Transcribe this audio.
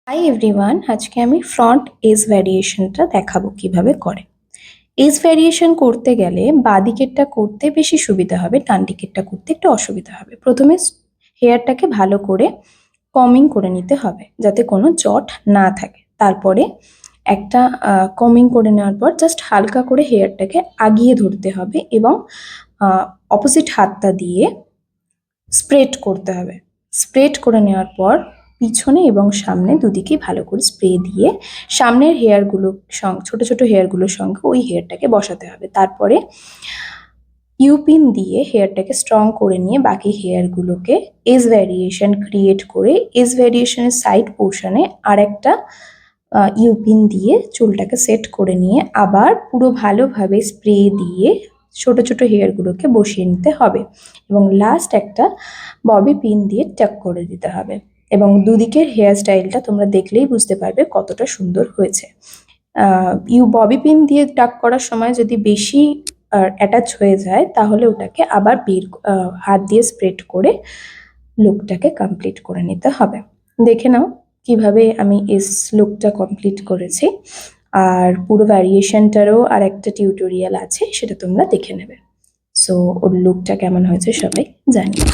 Hi everyone, আজকে আমি front age ভ্যারিয়েশনটা দেখাবো কিভাবে করে। এজ ভ্যারিয়েশন করতে গেলে বাঁ দিকেরটা করতে বেশি সুবিধা হবে, ডান দিকেরটা করতে একটু অসুবিধা হবে। প্রথমে হেয়ারটাকে ভালো করে কমিং করে নিতে হবে যাতে কোনো জট না থাকে। তারপরে একটা কমিং করে নেওয়ার পর জাস্ট হালকা করে হেয়ারটাকে আগিয়ে ধরতে হবে এবং অপোজিট হাতটা দিয়ে স্প্রেড করতে হবে। স্প্রেড করে নেওয়ার পর পিছনে এবং সামনে দুদিকেই ভালো করে স্প্রে দিয়ে সামনের হেয়ারগুলো ছোট ছোট হেয়ারগুলোর সঙ্গে ওই হেয়ারটাকে বসাতে হবে। তারপরে ইউপিন দিয়ে হেয়ারটাকে স্ট্রং করে নিয়ে বাকি হেয়ারগুলোকে এজ ভ্যারিয়েশন ক্রিয়েট করে এজ ভ্যারিয়েশনের সাইড পোর্শনে আর একটা ইউপিন দিয়ে চুলটাকে সেট করে নিয়ে আবার পুরো ভালোভাবে স্প্রে দিয়ে ছোট ছোট হেয়ারগুলোকে বসিয়ে নিতে হবে এবং লাস্ট একটা ববি পিন দিয়ে টাক করে দিতে হবে এবং দুদিকের হেয়ার স্টাইলটা তোমরা দেখলেই বুঝতে পারবে কতটা সুন্দর হয়েছে। ববি পিন দিয়ে টাক করার সময় যদি বেশি অ্যাটাচ হয়ে যায় তাহলে ওটাকে আবার হাত দিয়ে স্প্রেড করে লুকটাকে কমপ্লিট করে নিতে হবে। দেখে নাও কিভাবে আমি এস লুকটা কমপ্লিট করেছি, আর পুরো ভ্যারিয়েশনটারও আর একটা টিউটোরিয়াল আছে, সেটা তোমরা দেখে নেবে। সো ওর লুকটা কেমন হয়েছে সবাই জানিও।